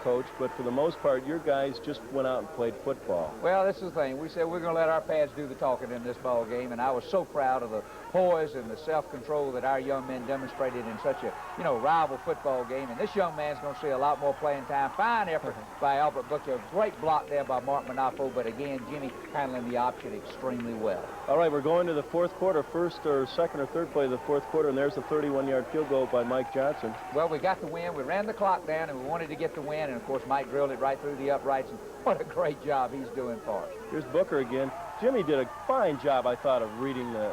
Coach, but for the most part, your guys just went out and played football. Well, this is the thing. We said we're going to let our pads do the talking in this ball game, and I was so proud of the poise and the self-control that our young men demonstrated in such a, rival football game. And this young man's going to see a lot more playing time. Fine effort by Albert Booker. Great block there by Mark Manafo, but again, Jimmy handling the option extremely well. All right, we're going to the fourth quarter, first or second or third play of the fourth quarter, and there's a 31-yard field goal by Mike Johnson. Well, we got the win. We ran the clock down, and we wanted to get the win, and of course, Mike drilled it right through the uprights, and what a great job he's doing for us. Here's Booker again. Jimmy did a fine job, I thought, of reading the.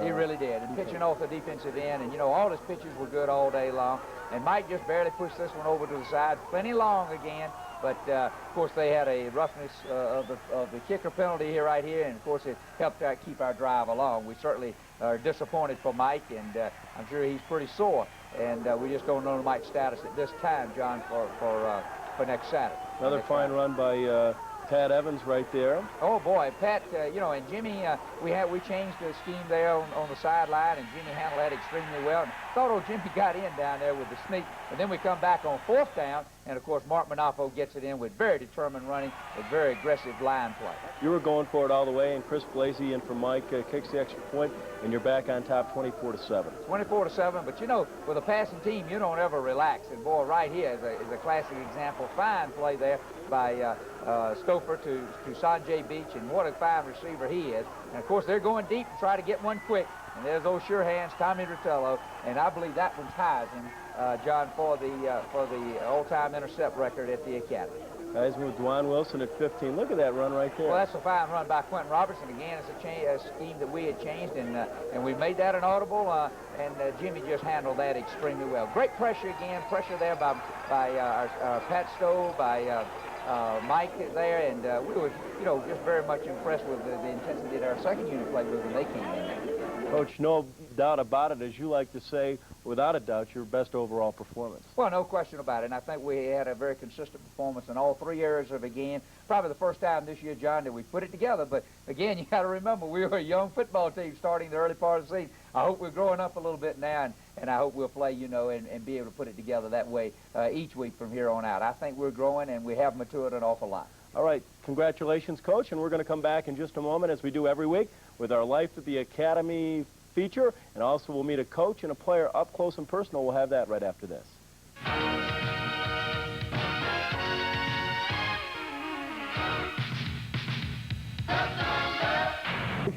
He really did, and pitching off the defensive end, and all his pitches were good all day long. And Mike just barely pushed this one over to the side, plenty long again. But of course, they had a roughness of the kicker penalty right here, and of course, it helped keep our drive along. We certainly are disappointed for Mike, and I'm sure he's pretty sore. And we just don't know Mike's status at this time, John, for next Saturday. Another fine run by Pat Evans right there. Oh boy, Pat, and Jimmy, we changed the scheme there on the sideline, and Jimmy handled that extremely well. And thought Jimmy got in down there with the sneak, and then we come back on fourth down, and of course Mark Manafo gets it in with very determined running, with very aggressive line play. You were going for it all the way, and Chris Blasey in for Mike kicks the extra point, and you're back on top 24-7. 24-7, but with a passing team, you don't ever relax. And boy, right here is a classic example. Fine play there by Stouffer to Sanjay Beach, and what a fine receiver he is. And of course, they're going deep to try to get one quick. And there's those sure hands, Tommy Rotello, and I believe that one's Heisman, John, for the all-time intercept record at the Academy. Heisman with Dwan Wilson at 15. Look at that run right there. Well, that's a fine run by Quentin Robertson. Again, it's a scheme that we had changed, and we made that an audible, and Jimmy just handled that extremely well. Great pressure again, pressure there by our Pat Stowe, by Mike there, and we were, just very much impressed with the intensity that our second unit played with when they came in. Coach, no doubt about it, as you like to say, without a doubt, your best overall performance. Well, no question about it, and I think we had a very consistent performance in all three areas of the game. Probably the first time this year, John, that we put it together, but again, you got to remember, we were a young football team starting the early part of the season. I hope we're growing up a little bit now, and I hope we'll play, and be able to put it together that way each week from here on out. I think we're growing, and we have matured an awful lot. All right, congratulations, Coach, and we're going to come back in just a moment, as we do every week, with our Life at the Academy feature, and also we'll meet a coach and a player up close and personal. We'll have that right after this.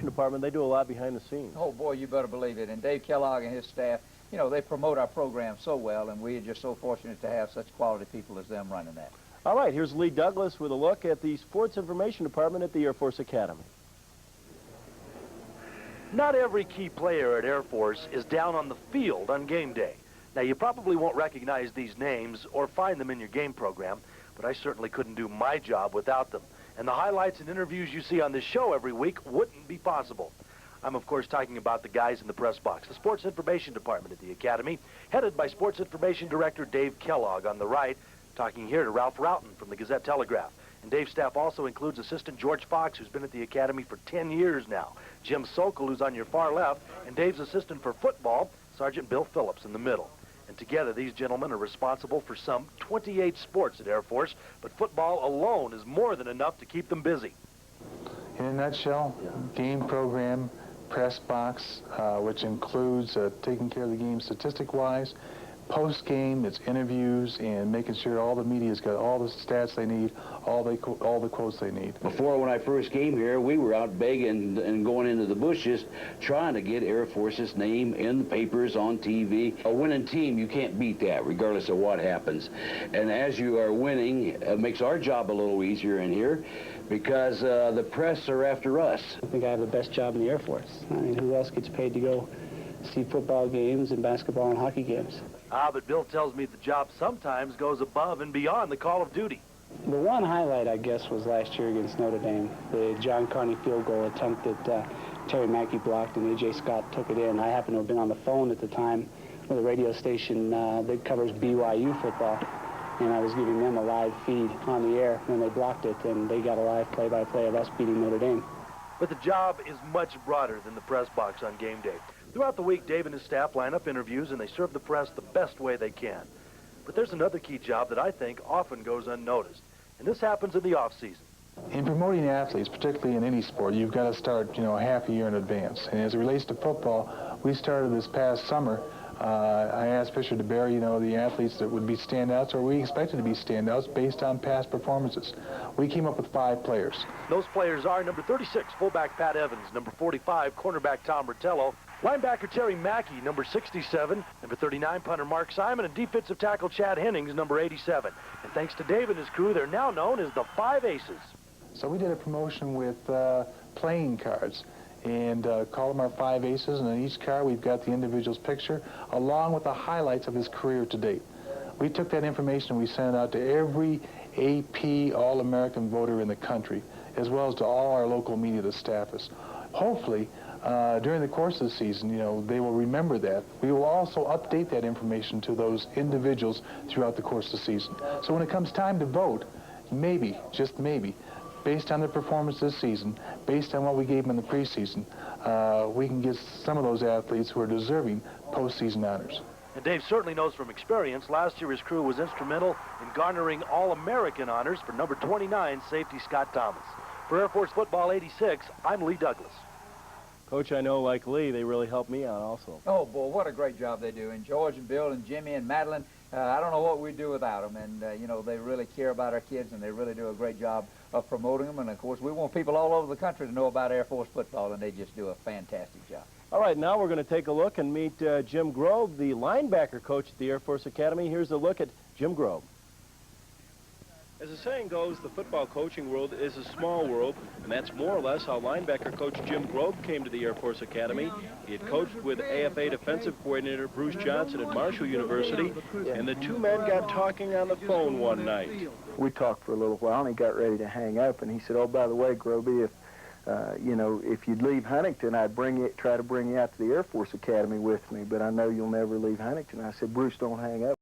Department, they do a lot behind the scenes. Oh boy, you better believe it. And Dave Kellogg and his staff, they promote our program so well, and we are just so fortunate to have such quality people as them running that. All right, here's Lee Douglas with a look at the Sports Information Department at the Air Force Academy. Not every key player at Air Force is down on the field on game day. Now, you probably won't recognize these names or find them in your game program, but I certainly couldn't do my job without them. And the highlights and interviews you see on this show every week wouldn't be possible. I'm, of course, talking about the guys in the press box, the Sports Information Department at the Academy, headed by Sports Information Director Dave Kellogg on the right, talking here to Ralph Routon from the Gazette-Telegraph. And Dave's staff also includes assistant George Fox, who's been at the Academy for 10 years now, Jim Sokol, who's on your far left, and Dave's assistant for football, Sergeant Bill Phillips, in the middle. And together, these gentlemen are responsible for some 28 sports at Air Force, but football alone is more than enough to keep them busy. In a nutshell, game program, press box, which includes taking care of the game statistic-wise. Post-game, it's interviews and making sure all the media's got all the stats they need, all the quotes they need. Before, when I first came here, we were out begging and going into the bushes trying to get Air Force's name in the papers, on TV. A winning team, you can't beat that, regardless of what happens. And as you are winning, it makes our job a little easier in here, because the press are after us. I think I have the best job in the Air Force. I mean, who else gets paid to go see football games and basketball and hockey games? But Bill tells me the job sometimes goes above and beyond the call of duty. The one highlight, I guess, was last year against Notre Dame. The John Carney field goal attempt that Terry Mackey blocked and A.J. Scott took it in. I happened to have been on the phone at the time with a radio station that covers BYU football, and I was giving them a live feed on the air when they blocked it, and they got a live play-by-play of us beating Notre Dame. But the job is much broader than the press box on game day. Throughout the week, Dave and his staff line up interviews, and they serve the press the best way they can. But there's another key job that I think often goes unnoticed, and this happens in the off-season. In promoting athletes, particularly in any sport, you've got to start, half a year in advance. And as it relates to football, we started this past summer. I asked Fisher DeBerry, the athletes that would be standouts, or we expected to be standouts based on past performances. We came up with 5 players. Those players are number 36, fullback Pat Evans, number 45, cornerback Tom Rottello, linebacker Terry Mackey, number 67, number 39, punter Mark Simon, and defensive tackle Chad Hennings, number 87. And thanks to Dave and his crew, they're now known as the 5 Aces. So we did a promotion with playing cards, and called them our 5 Aces, and on each card we've got the individual's picture along with the highlights of his career to date. We took that information and we sent it out to every AP All-American voter in the country, as well as to all our local media to staff us. Hopefully, during the course of the season, they will remember that. We will also update that information to those individuals throughout the course of the season. So when it comes time to vote, maybe, just maybe, based on their performance this season, based on what we gave them in the preseason, we can get some of those athletes who are deserving postseason honors. And Dave certainly knows from experience, last year his crew was instrumental in garnering All-American honors for number 29, safety Scott Thomas. For Air Force Football 86, I'm Lee Douglas. Coach, I know, like Lee, they really helped me out also. Oh, boy, what a great job they do. And George and Bill and Jimmy and Madeline, I don't know what we'd do without them. And, they really care about our kids, and they really do a great job of promoting them. And, of course, we want people all over the country to know about Air Force football, and they just do a fantastic job. All right, now we're going to take a look and meet Jim Grove, the linebacker coach at the Air Force Academy. Here's a look at Jim Grove. As the saying goes, the football coaching world is a small world, and that's more or less how linebacker coach Jim Grove came to the Air Force Academy. He had coached with AFA defensive coordinator Bruce Johnson at Marshall University, and the two men got talking on the phone one night. We talked for a little while, and he got ready to hang up, and he said, "Oh, by the way, Groby, if you'd leave Huntington, I'd try to bring you out to the Air Force Academy with me, but I know you'll never leave Huntington." I said, "Bruce, don't hang up."